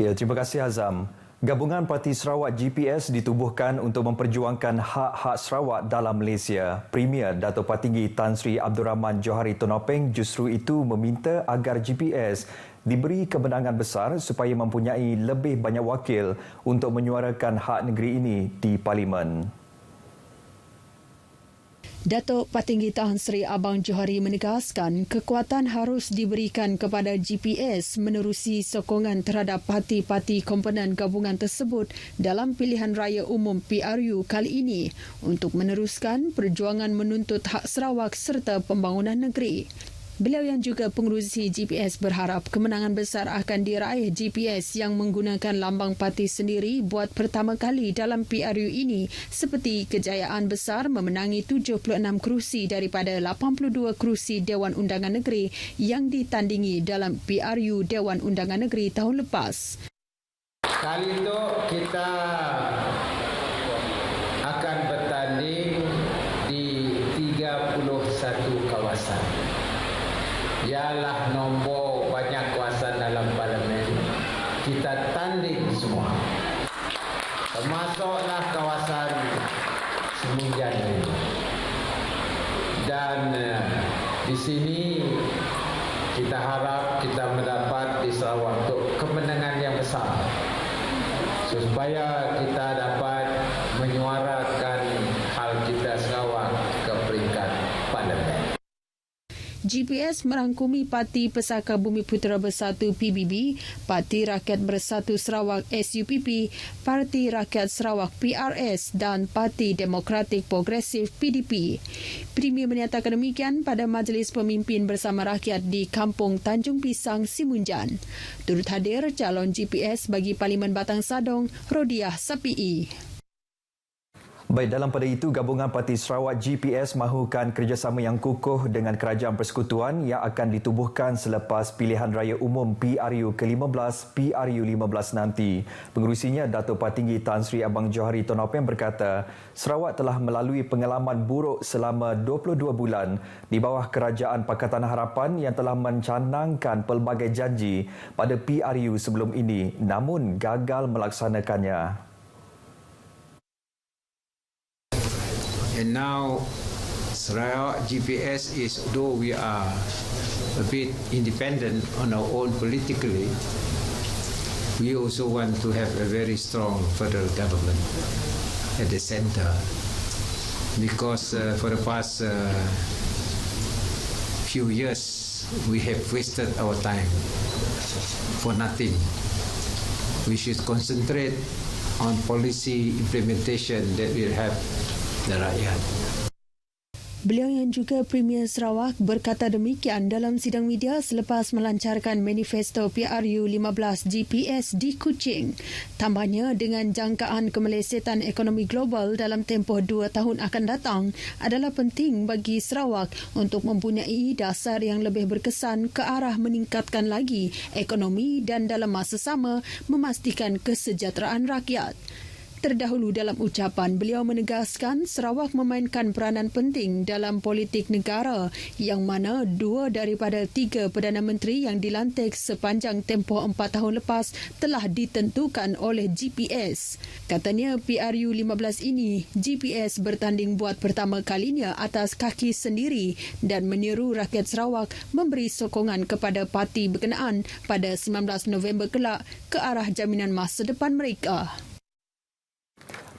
Ya, terima kasih Azam. Gabungan Parti Sarawak GPS ditubuhkan untuk memperjuangkan hak-hak Sarawak dalam Malaysia. Premier Dato' Patinggi Tan Sri Abdul Rahman Johari Tonopeng justru itu meminta agar GPS diberi kemenangan besar supaya mempunyai lebih banyak wakil untuk menyuarakan hak negeri ini di Parlimen. Dato' Patinggi Tan Sri Abang Johari menegaskan kekuatan harus diberikan kepada GPS menerusi sokongan terhadap parti-parti komponen gabungan tersebut dalam pilihan raya umum PRU kali ini untuk meneruskan perjuangan menuntut hak Sarawak serta pembangunan negeri. Beliau yang juga pengerusi GPS berharap kemenangan besar akan diraih GPS yang menggunakan lambang parti sendiri buat pertama kali dalam PRU ini seperti kejayaan besar memenangi 76 kerusi daripada 82 kerusi Dewan Undangan Negeri yang ditandingi dalam PRU Dewan Undangan Negeri tahun lepas. Kali itu kita akan bertanding di 31 kawasan. Ialah nombor banyak kawasan dalam parlimen. Kita tanding semua. Termasuklah kawasan Semunjan ini. Dan di sini kita harap kita mendapat di Sarawak untuk kemenangan yang besar. Supaya kita dapat menyuarakan hal kita Sarawak ke peringkat parlimen. GPS merangkumi Parti Pesaka Bumi Putera Bersatu PBB, Parti Rakyat Bersatu Sarawak SUPP, Parti Rakyat Sarawak PRS dan Parti Demokratik Progresif PDP. Premier menyatakan demikian pada Majlis Pemimpin Bersama Rakyat di Kampung Tanjung Pisang, Simunjan. Turut hadir calon GPS bagi Parlimen Batang Sadong, Rodiah Sapii. Baik, dalam pada itu, Gabungan Parti Sarawak GPS mahukan kerjasama yang kukuh dengan Kerajaan Persekutuan yang akan ditubuhkan selepas pilihan raya umum PRU ke-15, PRU 15 nanti. Pengerusinya, Dato' Patinggi Tan Sri Abang Johari Tonopeng berkata, Sarawak telah melalui pengalaman buruk selama 22 bulan di bawah Kerajaan Pakatan Harapan yang telah mencanangkan pelbagai janji pada PRU sebelum ini namun gagal melaksanakannya. And now, Sarawak GPS is, though we are a bit independent on our own politically, we also want to have a very strong federal government at the center. Because for the past few years, we have wasted our time for nothing. We should concentrate on policy implementation that will help the rakyat. Beliau yang juga Premier Sarawak berkata demikian dalam sidang media selepas melancarkan manifesto PRU 15 GPS di Kuching. Tambahnya, dengan jangkaan kemelesetan ekonomi global dalam tempoh 2 tahun akan datang, adalah penting bagi Sarawak untuk mempunyai dasar yang lebih berkesan ke arah meningkatkan lagi ekonomi dan dalam masa sama memastikan kesejahteraan rakyat. Terdahulu dalam ucapan, beliau menegaskan Sarawak memainkan peranan penting dalam politik negara yang mana 2 daripada 3 Perdana Menteri yang dilantik sepanjang tempoh 4 tahun lepas telah ditentukan oleh GPS. Katanya PRU 15 ini, GPS bertanding buat pertama kalinya atas kaki sendiri dan menyeru rakyat Sarawak memberi sokongan kepada parti berkenaan pada 19 November kelak ke arah jaminan masa depan mereka.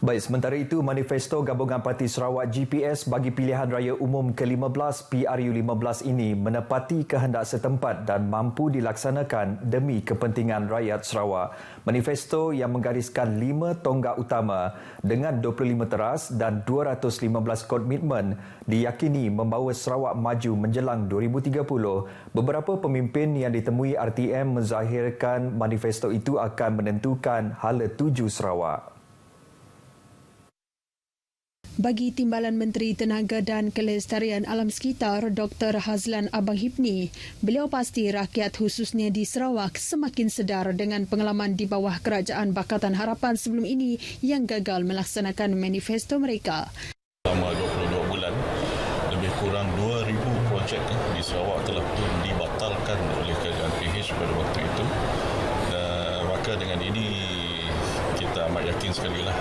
Baik, sementara itu, manifesto Gabungan Parti Sarawak GPS bagi pilihan raya umum ke-15 PRU 15 ini menepati kehendak setempat dan mampu dilaksanakan demi kepentingan rakyat Sarawak. Manifesto yang menggariskan 5 tonggak utama dengan 25 teras dan 215 komitmen diyakini membawa Sarawak maju menjelang 2030. Beberapa pemimpin yang ditemui RTM menzahirkan manifesto itu akan menentukan hala tuju Sarawak. Bagi Timbalan Menteri Tenaga dan Kelestarian Alam Sekitar Dr. Hazlan Abang Hipni, beliau pasti rakyat khususnya di Sarawak semakin sedar dengan pengalaman di bawah Kerajaan Pakatan Harapan sebelum ini yang gagal melaksanakan manifesto mereka. Selama 22 bulan, lebih kurang 2,000 projek di Sarawak telah dibatalkan oleh kerajaan PH pada waktu itu. Maka maka dengan ini kita amat yakin sekali lah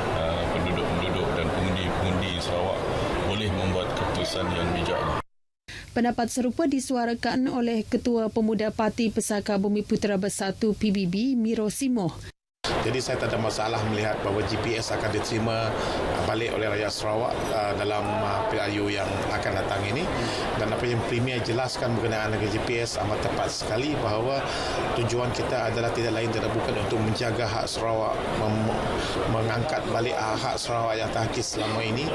penduduk-penduduk dan pengundi-pengundi Sarawak boleh membuat keputusan yang bijak. Pendapat serupa disuarakan oleh Ketua Pemuda Parti Pesaka Bumi Putera Bersatu PBB, Miro Simoh. Jadi saya tak ada masalah melihat bahawa GPS akan diterima balik oleh rakyat Sarawak dalam PRU yang akan datang ini. Dan apa yang Premier jelaskan berkenaan dengan GPS amat tepat sekali bahawa tujuan kita adalah tidak lain tidak bukan untuk menjaga hak Sarawak, mengangkat balik hak Sarawak yang terhakis selama ini.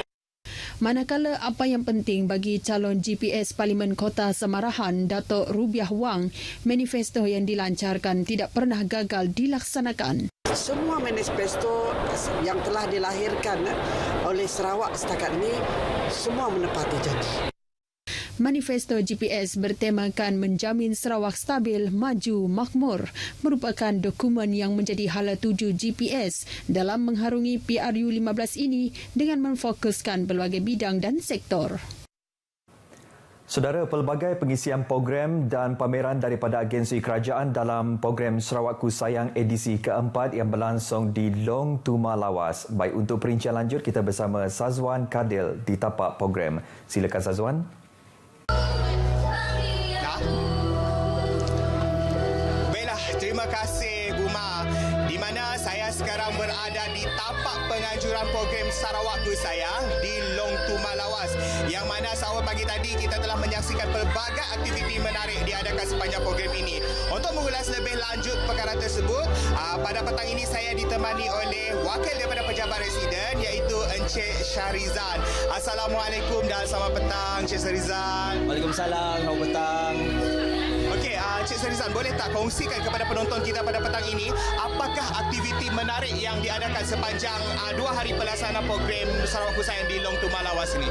Manakala apa yang penting bagi calon GPS Parlimen Kota Samarahan, Datuk Rubiah Wang, manifesto yang dilancarkan tidak pernah gagal dilaksanakan. Semua manifesto yang telah dilahirkan oleh Sarawak setakat ini semua menepati janji. Manifesto GPS bertemakan menjamin Sarawak stabil, maju, makmur merupakan dokumen yang menjadi hala tuju GPS dalam mengharungi PRU 15 ini dengan memfokuskan pelbagai bidang dan sektor. Saudara, pelbagai pengisian program dan pameran daripada agensi kerajaan dalam program Sarawakku Sayang edisi keempat yang berlangsung di Long Tuma Lawas. Baik, untuk perincian lanjut kita bersama Sazwan Kadil di tapak program. Silakan Sazwan. Terima kasih Guma, di mana saya sekarang berada di tapak penganjuran program Sarawakku Sayang di Long Tuma Lawas, yang mana seawal pagi tadi kita telah menyaksikan pelbagai aktiviti menarik diadakan sepanjang program ini. Untuk mengulas lebih lanjut perkara tersebut, pada petang ini saya ditemani oleh wakil daripada pejabat residen iaitu Encik Shahrizan. Assalamualaikum dan selamat petang Encik Shahrizan. Waalaikumsalam, selamat petang. Okey, Encik Shahrizan, boleh tak kongsikan kepada penonton kita pada petang ini apakah aktiviti menarik yang diadakan sepanjang 2 hari pelaksanaan program Sarawakku Sayang di Long Tuma Lawas ini?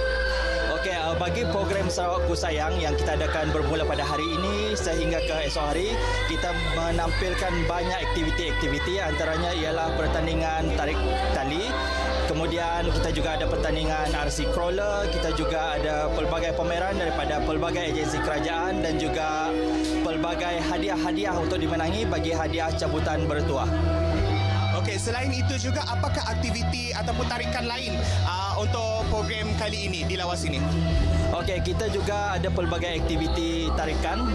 Okey, bagi program Sarawakku Sayang yang kita adakan bermula pada hari ini sehingga ke esok hari, kita menampilkan banyak aktiviti-aktiviti, antaranya ialah pertandingan tarik tali. Kemudian kita juga ada pertandingan RC crawler, kita juga ada pelbagai pameran daripada pelbagai agensi kerajaan dan juga pelbagai hadiah-hadiah untuk dimenangi bagi hadiah cabutan bertuah. Okey, selain itu juga apakah aktiviti ataupun tarikan lain untuk program kali ini di Lawas ini? Okey, kita juga ada pelbagai aktiviti tarikan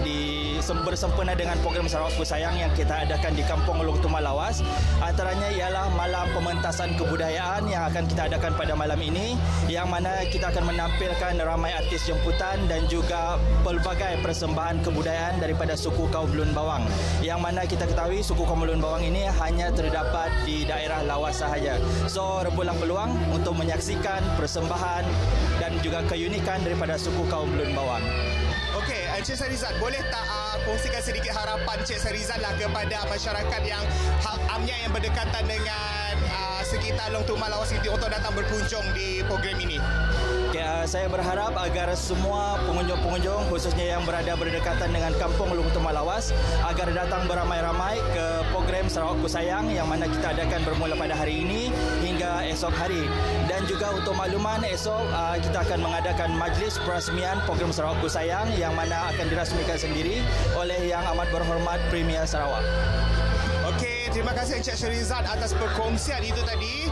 bersempena dengan program Sarawakku Sayang yang kita adakan di Kampung Long Tuma Lawas. Antaranya ialah malam pementasan kebudayaan yang akan kita adakan pada malam ini, yang mana kita akan menampilkan ramai artis jemputan dan juga pelbagai persembahan kebudayaan daripada suku kaum Belun Bawang, yang mana kita ketahui suku kaum Belun Bawang ini hanya terdapat di daerah Lawas sahaja. So, rembulan peluang untuk menyaksikan persembahan dan juga keunikan daripada suku kaum Belun Bawang. Okey, Encik Shahrizan, boleh tak kongsikan sedikit harapan Encik Shahrizan lah kepada masyarakat yang amnya yang berdekatan dengan sekitar Long Tuma Lawas ini untuk datang berkunjung di program ini? Okay, saya berharap agar semua pengunjung-pengunjung khususnya yang berada berdekatan dengan Kampung Long Tuma Lawas agar datang beramai-ramai ke program Sarawakku Sayang yang mana kita adakan bermula pada hari ini hingga esok hari. Dan juga untuk makluman, esok kita akan mengadakan majlis perasmian program Sarawakku Sayang yang mana akan dirasmikan sendiri oleh Yang Amat Berhormat Premier Sarawak. Okey, terima kasih Encik Shahrizan atas perkongsian itu tadi.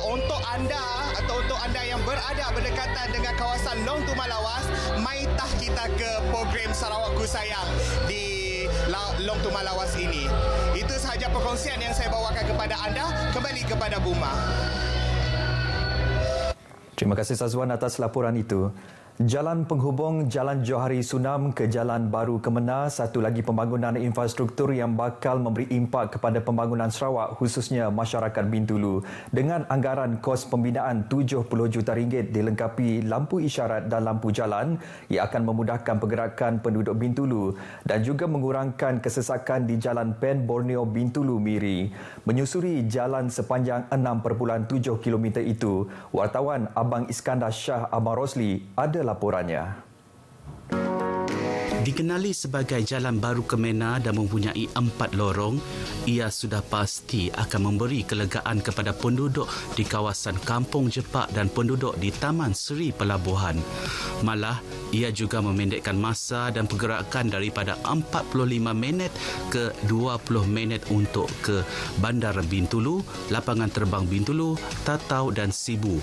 Untuk anda atau untuk anda yang berada berdekatan dengan kawasan Long Tuma Lawas, maitah kita ke program Sarawakku Sayang di Long Tuma Lawas ini. Itu sahaja perkongsian yang saya bawakan kepada anda. Kembali kepada Buma. Terima kasih Sazwan atas laporan itu. Jalan penghubung Jalan Johari Sunam ke Jalan Baru Kemenah, satu lagi pembangunan infrastruktur yang bakal memberi impak kepada pembangunan Sarawak khususnya masyarakat Bintulu. Dengan anggaran kos pembinaan RM70 juta dilengkapi lampu isyarat dan lampu jalan yang akan memudahkan pergerakan penduduk Bintulu dan juga mengurangkan kesesakan di Jalan Pen Borneo Bintulu Miri. Menyusuri jalan sepanjang 6.7 km itu, wartawan Abang Iskandar Shah Abang Rosli ada laporannya. Dikenali sebagai Jalan Baru Kemenah dan mempunyai 4 lorong, ia sudah pasti akan memberi kelegaan kepada penduduk di kawasan Kampung Jepak dan penduduk di Taman Seri Pelabuhan. Malah, ia juga memendekkan masa dan pergerakan daripada 45 minit ke 20 minit untuk ke Bandar Bintulu, Lapangan Terbang Bintulu, Tatau dan Sibu.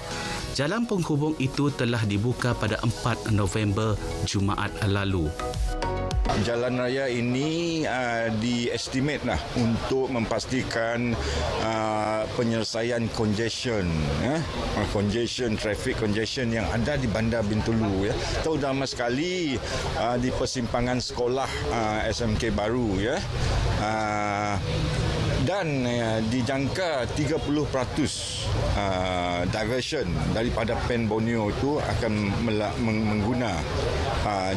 Jalan penghubung itu telah dibuka pada 4 November Jumaat lalu. Jalan raya ini diestimate untuk memastikan penyelesaian traffic congestion yang ada di Bandar Bintulu, ya. Terutama sekali di persimpangan sekolah SMK baru, ya. Dan dijangka 30% diversion daripada Pen Borneo itu akan mengguna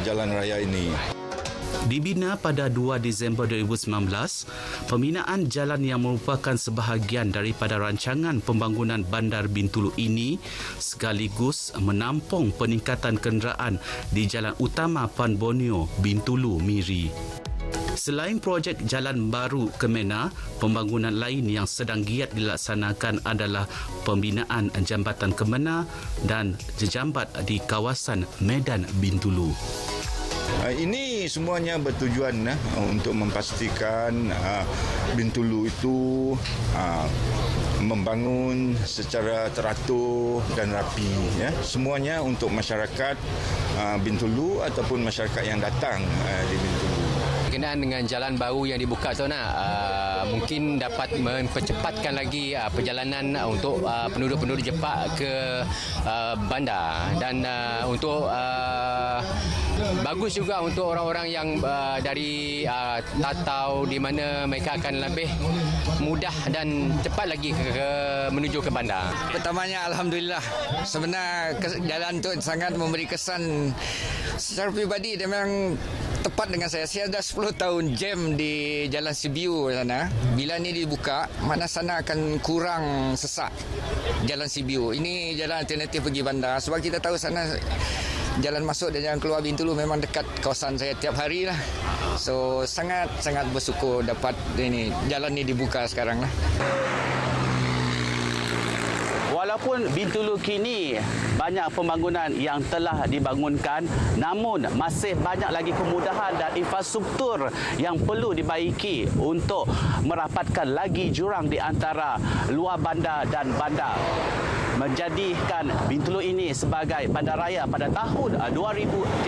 jalan raya ini. Dibina pada 2 Disember 2019, pembinaan jalan yang merupakan sebahagian daripada rancangan pembangunan Bandar Bintulu ini sekaligus menampung peningkatan kenderaan di jalan utama Pen Borneo Bintulu Miri. Selain projek Jalan Baru Kemenah, pembangunan lain yang sedang giat dilaksanakan adalah pembinaan Jambatan Kemenah dan jejambat di kawasan Medan Bintulu. Ini semuanya bertujuan untuk memastikan Bintulu itu membangun secara teratur dan rapi, ya. Semuanya untuk masyarakat Bintulu ataupun masyarakat yang datang di Bintulu. Berkenaan dengan jalan baru yang dibuka tu mungkin dapat mempercepatkan lagi perjalanan untuk penduduk-penduduk Jepak ke bandar dan untuk bagus juga untuk orang-orang yang dari Tatau, di mana mereka akan lebih mudah dan cepat lagi menuju ke bandar. Pertamanya alhamdulillah, sebenarnya jalan tu sangat memberi kesan secara pribadi, dia memang tepat dengan saya. Saya dah 10 tahun jam di Jalan Sibiu sana. Bila ni dibuka, mana sana akan kurang sesak Jalan Sibiu. Ini jalan alternatif pergi bandar. Sebab kita tahu sana jalan masuk dan jalan keluar Bintulu memang dekat kawasan saya tiap hari lah. So sangat bersyukur dapat jalan ni dibuka sekarang lah. Walaupun Bintulu kini banyak pembangunan yang telah dibangunkan, namun masih banyak lagi kemudahan dan infrastruktur yang perlu dibaiki untuk merapatkan lagi jurang di antara luar bandar dan bandar, menjadikan Bintulu ini sebagai bandaraya pada tahun 2030.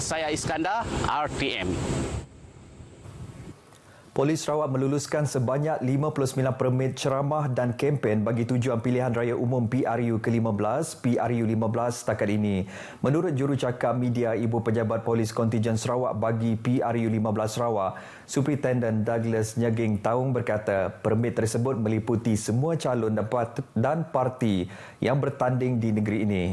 Saya Iskandar, RTM. Polis Sarawak meluluskan sebanyak 59 permit ceramah dan kempen bagi tujuan pilihan raya umum PRU ke-15, PRU 15 setakat ini. Menurut jurucakap media Ibu Pejabat Polis Kontijen Sarawak bagi PRU 15 Sarawak, Superintendent Douglas Nyeging Taung berkata, permit tersebut meliputi semua calon dan parti yang bertanding di negeri ini.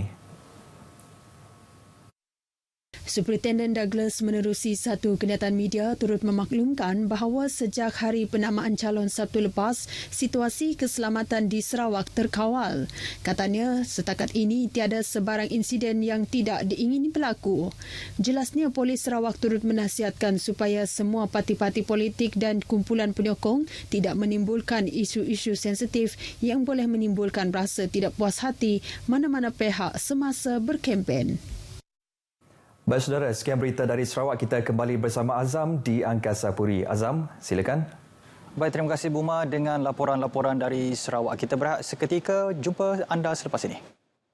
Superintendent Douglas menerusi satu kenyataan media turut memaklumkan bahawa sejak hari penamaan calon Sabtu lepas, situasi keselamatan di Sarawak terkawal. Katanya, setakat ini tiada sebarang insiden yang tidak diingini berlaku. Jelasnya, Polis Sarawak turut menasihatkan supaya semua parti-parti politik dan kumpulan penyokong tidak menimbulkan isu-isu sensitif yang boleh menimbulkan rasa tidak puas hati mana-mana pihak semasa berkempen. Baik saudara, sekian berita dari Sarawak. Kita kembali bersama Azam di Angkasa Puri. Azam, silakan. Baik, terima kasih Buma dengan laporan-laporan dari Sarawak. Kita berehat seketika, jumpa anda selepas ini.